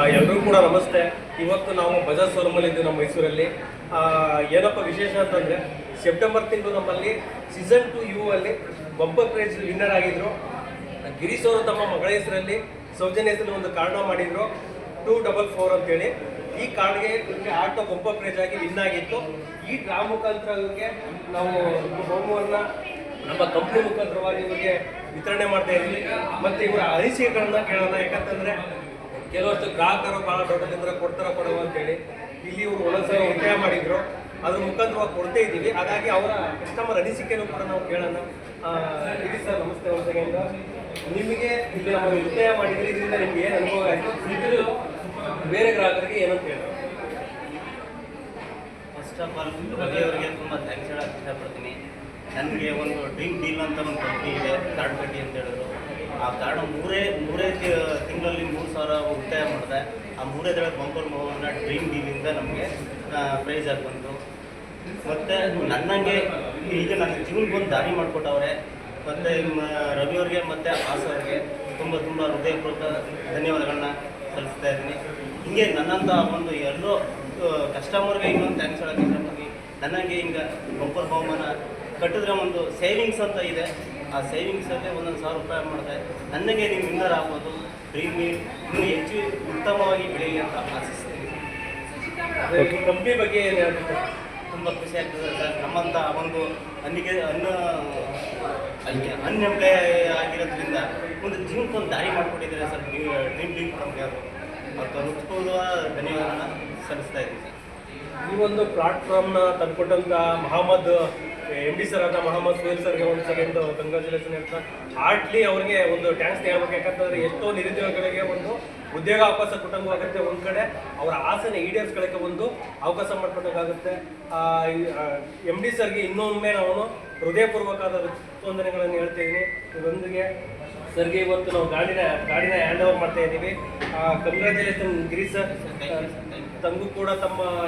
ಎಲ್ಲರೂ ಕೂಡ ನಮಸ್ತೆ. ಇವತ್ತು ನಾವು ಬಜಾಜ್ ಶೋರೂಮಲ್ಲಿ ಇದ್ದೀವಿ ನಮ್ಮ ಮೈಸೂರಲ್ಲಿ. ಏನಪ್ಪ ವಿಶೇಷ ಅಂತಂದರೆ ಸೆಪ್ಟೆಂಬರ್ ತಿಂಗಳು ನಮ್ಮಲ್ಲಿ ಸೀಸನ್ 2 ಯು ಅಲ್ಲಿ ಬಂಪರ್ ಪ್ರೈಸ್ ವಿನ್ನರ್ ಆಗಿದ್ರು. ಗಿರೀಶ್ ಅವರು ತಮ್ಮ ಮಗಳ ಹೆಸರಲ್ಲಿ ಸೌಜನ್ಯ ಹೆಸರಲ್ಲಿ ಒಂದು ಕಾರ್ಡ್ನ ಮಾಡಿದ್ರು 244 ಅಂತೇಳಿ. ಈ ಕಾರ್ಡ್ಗೆ ಆಟೋ ಬಂಪರ್ ಪ್ರೈಸ್ ಆಗಿ ವಿನ್ ಆಗಿತ್ತು. ಈ ಡ್ರಾ ಮುಖಾಂತರ ನಾವು ಬಹುಮಾನ ನಮ್ಮ ಕಂಪ್ನಿ ಮುಖಾಂತರವಾಗಿ ಇವರಿಗೆ ವಿತರಣೆ ಮಾಡ್ತಾ ಇದ್ದೀವಿ. ಮತ್ತು ಇವರ ಅನಿಸಿಕೆಗಳನ್ನ ಕೇಳೋಣ. ಯಾಕಂತಂದರೆ ಕೆಲವಷ್ಟು ಗ್ರಾಹಕರು ಭಾಳ ದೊಡ್ಡದಿಂದ ಕೊಡುವ ಅಂತೇಳಿ ಇಲ್ಲಿ ಇವರು ಒಂದೊಂದ್ಸಲ ಉಳಿತಾಯ ಮಾಡಿದ್ರು, ಅದ್ರ ಮುಖಾಂತರವಾಗಿ ಕೊಡ್ತಾ ಇದ್ದೀವಿ. ಹಾಗಾಗಿ ಅವರ ಕಸ್ಟಮರ್ ಅನಿಸಿಕೆನೂ ಕೂಡ ನಾವು ಕೇಳೋಣ. ಇಲ್ಲಿ ಸರ್ ನಮಸ್ತೆ. ಒಂದು ಸೆಕೆಂಡ್, ನಿಮಗೆ ಇಲ್ಲಿ ನಾವು ಉಳಿತಾಯ ಮಾಡಿದ್ರೆ ಇದರಿಂದ ನಿಮ್ಗೆ ಏನು ಅನುಭವ ಆಯಿತು, ಇದ್ರೂ ಬೇರೆ ಗ್ರಾಹಕರಿಗೆ ಏನಂತ ಹೇಳೋದು? ಫಸ್ಟ್ ಆಫ್ ಆಲ್ ರವಿಯವರಿಗೆ ತುಂಬ ಥ್ಯಾಂಕ್ಸ್ ಹೇಳೋಕ್ಕೆ ಇಷ್ಟಪಡ್ತೀನಿ. ನನಗೆ ಒಂದು ಡ್ರೀಮ್ ಡೀಲ್ ಅಂತ ಒಂದು ಕಂಪ್ನಿ ಇದೆ, ಕಾರ್ಡ್ ಕಟ್ಟಿ ಅಂತ ಹೇಳಿದ್ರು. ಆ ಕಾರ್ಡ್ ಮೂರೇ ತಿಂಗಳಲ್ಲಿ 3,000 ಉಳಿತಾಯ ಮಾಡಿದೆ. ಆ ಮೂರೇ ದಳ ಬಂಪರ್ ಮೋಹನ ಡ್ರೀಮ್ ಡೀಲಿಂದ ನಮಗೆ ಪ್ರೈಸ್ ಆಗಿ ಬಂತು. ಮತ್ತು ನನ್ನಂಗೆ ಈಗ ನನ್ನ ಜೀವನಕ್ಕೆ ಒಂದು ದಾರಿ ಮಾಡಿಕೊಟ್ಟವ್ರೆ. ಮತ್ತು ರವಿಯವ್ರಿಗೆ ಮತ್ತು ಅವ್ರಿಗೆ ತುಂಬ ಹೃದಯಪೂರ್ವಕ ಧನ್ಯವಾದಗಳನ್ನ ಸಲ್ಲಿಸ್ತಾ ಇದ್ದೀನಿ. ಹೀಗೆ ನನ್ನಂಥ ಒಂದು ಎಲ್ಲೋ ಕಸ್ಟಮರ್ಗೆ ಇನ್ನೊಂದು ಥ್ಯಾಂಕ್ಸ್ ಹೇಳೋಕ್ಕೆ ಇಷ್ಟಪಡ್ತೀನಿ. ನನಗೆ ಹಿಂಗೆ ಬಂಪರ್ ಬಹುಮಾನ ಕಟ್ಟಿದ್ರೆ ಒಂದು ಸೇವಿಂಗ್ಸ್ ಅಂತ ಇದೆ. ಆ ಸೇವಿಂಗ್ಸಲ್ಲೇ 1,000 ರೂಪಾಯಿ ಮಾಡಿದೆ. ನನಗೆ ನೀವು ವಿನ್ನರ್ ಆಗ್ಬೋದು. ಡ್ರೀಮ್ ಇನ್ನೂ ಹೆಚ್ಚು ಉತ್ತಮವಾಗಿ ಬೆಳೀಲಿ ಅಂತ ಆಶಿಸ್ತೀನಿ. ಕಂಪ್ನಿ ಬಗ್ಗೆ ಏನು ಹೇಳ್ತಾರೆ? ತುಂಬ ಖುಷಿ ಆಗ್ತದೆ ಸರ್. ನಮ್ಮಂಥ ಒಂದು ಅನ್ಎಂಪ್ಲಾಯ್ ಆಗಿರೋದ್ರಿಂದ ಒಂದು ಜೀವನಕ್ಕೆ ಒಂದು ದಾರಿ ಮಾಡಿಕೊಟ್ಟಿದ್ದಾರೆ ಸರ್ ಡ್ರೀಮ್ ಡೀಲ್ ಕಂಪ್ನಿಯವರು. ಮತ್ತು ಹೃತ್ಪೂರ್ವ ಧನ್ಯವಾದಗಳನ್ನ ಸಲ್ಲಿಸ್ತಾ ಇದ್ದೀನಿ ಸರ್. ಈ ಒಂದು ಪ್ಲಾಟ್ಫಾರ್ಮ್ನ ತಂದುಕೊಟ್ಟಂಥ ಮಹಮ್ಮದ್ MD ಸರ್ ಆದ ಮಹಮ್ಮದ್ ಸುಹೇಲ್ ಸರ್ಗೆ ಒಂದು ಸೆಕೆಂಡ್ ಕಂಗ್ರ್ಯಾಚುಲೇಷನ್ ಹೇಳ್ತಾ ಹಾರ್ಟ್ಲಿ ಅವ್ರಿಗೆ ಒಂದು ಟ್ಯಾಂಕ್ಸ್ ಹೇಳ್ಬೇಕು. ಯಾಕಂತಂದರೆ ಎಷ್ಟೋ ನಿರುದ್ಯೋಗಿಗಳಿಗೆ ಒಂದು ಉದ್ಯೋಗ ಅವಕಾಶ ಕೊಟ್ಟಂಗಾಗುತ್ತೆ. ಒಂದು ಕಡೆ ಅವರ ಆಸೆನ ಈಡೇರಿಸ್ಕೊಳ್ಳೋಕ್ಕೆ ಒಂದು ಅವಕಾಶ ಮಾಡಿಕೊಟ್ಟಂಗಾಗುತ್ತೆ. MD ಸರ್ಗೆ ಇನ್ನೊಮ್ಮೆ ನಾವು ಹೃದಯಪೂರ್ವಕವಾದ ವಂದನೆಗಳನ್ನು ಹೇಳ್ತಾಯಿದ್ದೀನಿ. ಇದರೊಂದಿಗೆ ಸರ್ಗೆ ಇವತ್ತು ನಾವು ಗಾಡಿನ ಹ್ಯಾಂಡ್ ಓವರ್ ಮಾಡ್ತಾ ಇದ್ದೀವಿ. Congratulation Girish sir. ತಮಗೂ ಕೂಡ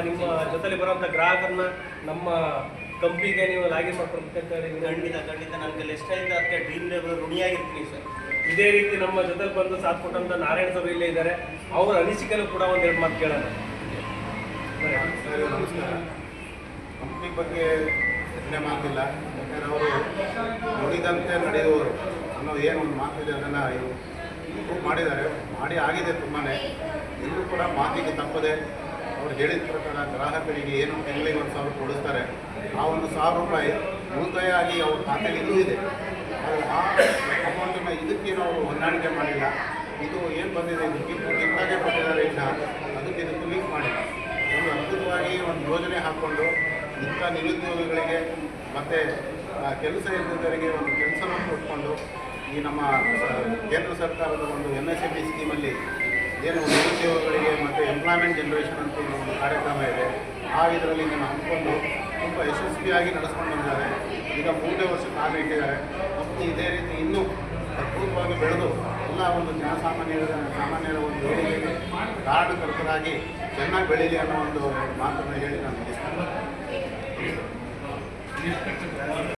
ನಿಮ್ಮ ಜೊತೆಲಿ ಬರೋಂಥ ಗ್ರಾಹಕರನ್ನ ನಮ್ಮ ಕಂಪ್ನಿಗೆ ನೀವು ಲಾಗಿನ್ ಮಾಡ್ಕೊಡ್ಬೇಕಂತ ಹೇಳಿ. ಖಂಡಿತ ನನಗೆ ಎಷ್ಟಾಯಿತು ಅದಕ್ಕೆ ಡ್ರೀಮ್ ಲೇಬರ್ ಋಣಿಯಾಗಿರ್ತೀನಿ ಸರ್. ಇದೇ ರೀತಿ ನಮ್ಮ ಜೊತೆಲಿ ಬಂದು ಸಾಥ್ ಕೊಟ್ಟಂಥ ನಾರಾಯಣ ಸರ್ ಇಲ್ಲೇ ಇದ್ದಾರೆ. ಅವರ ಅನಿಸಿಕೆನೂ ಕೂಡ ಒಂದೆರಡು ಮಾತು ಕೇಳೋಣ. ನಮಸ್ಕಾರ. ಕಂಪ್ನಿ ಬಗ್ಗೆ ಹೆಚ್ಚಿನ ಮಾತಿಲ್ಲ. ಯಾಕಂದರೆ ಅವರು ನುಡಿದಂತೆ ನಡೆಯುವವರು ಅನ್ನೋದು ಏನು ಒಂದು ಮಾತಿದೆ, ಅದನ್ನು ಇವರು ಪ್ರೂವ್ ಮಾಡಿದ್ದಾರೆ. ಆಗಿದೆ ತುಂಬಾ. ಎಲ್ಲರೂ ಕೂಡ ಮಾತಿಗೆ ತಪ್ಪದೆ ಅವ್ರು ಹೇಳಿದ ಪ್ರಕಾರ ಗ್ರಾಹಕರಿಗೆ ಏನು ತಿಂಗಳಿಗೆ 1,000 ಕೊಡಿಸ್ತಾರೆ. ಆ 1,000 ರೂಪಾಯಿ ಉಳಿತಾಯ ಆಗಿ ಅವ್ರ ಖಾತೆಗೆ ಇನ್ನೂ ಇದೆ. ಆ ಅಮೌಂಟನ್ನು ಇದಕ್ಕೇನು ಅವರು ಹೊಂದಾಣಿಕೆ ಮಾಡಿಲ್ಲ. ಇದು ಏನು ಬಂದಿದೆ ಇದಕ್ಕಿಂತ ಇದ್ದಾಗೆ ಕೊಟ್ಟಿದ್ದಾರೆ. ಇನ್ನು ಅದಕ್ಕೆ ಇದಕ್ಕೆ ಲಿಂಕ್ ಮಾಡಿಲ್ಲ. ಒಂದು ಅದ್ಭುತವಾಗಿ ಒಂದು ಯೋಜನೆ ಹಾಕ್ಕೊಂಡು ಇಂಥ ನಿರುದ್ಯೋಗಿಗಳಿಗೆ ಮತ್ತು ಕೆಲಸ ಇಲ್ಲದವರಿಗೆ ಒಂದು ಕೆಲಸವನ್ನು ಕೊಟ್ಕೊಂಡು ಈ ನಮ್ಮ ಕೇಂದ್ರ ಸರ್ಕಾರದ ಒಂದು MSME ಸ್ಕೀಮಲ್ಲಿ ಏನು ನಿರುದ್ಯೋಗಿಗಳಿಗೆ ಮತ್ತು ಎಂಪ್ಲಾಯ್ಮೆಂಟ್ ಜನರೇಷನ್ ಅಂತ ಒಂದು ಕಾರ್ಯಕ್ರಮ ಇದೆ. ಆ ಇದರಲ್ಲಿ ಇದನ್ನು ಹಮ್ಮಿಕೊಂಡು ತುಂಬ ಯಶಸ್ವಿಯಾಗಿ ನಡೆಸ್ಕೊಂಡು ಬಂದಿದ್ದಾರೆ. ಈಗ 3ನೇ ವರ್ಷಕ್ಕೆ ಕಾಲಿಟ್ಟಿದ್ದಾರೆ. ಮತ್ತು ಇದೇ ರೀತಿ ಇನ್ನೂ ಅದ್ಭುತವಾಗಿ ಬೆಳೆದು ಎಲ್ಲ ಒಂದು ಸಾಮಾನ್ಯರ ಒಂದು ಏಳಿಗೆಗೆ ಕಾರಣಕರ್ತರಾಗಿ ಚೆನ್ನಾಗಿ ಬೆಳೀಲಿ ಅನ್ನೋ ಒಂದು ಮಾತನ್ನು ಹೇಳಿ ನಾನು ಮುಗಿಸ್ತೇನೆ.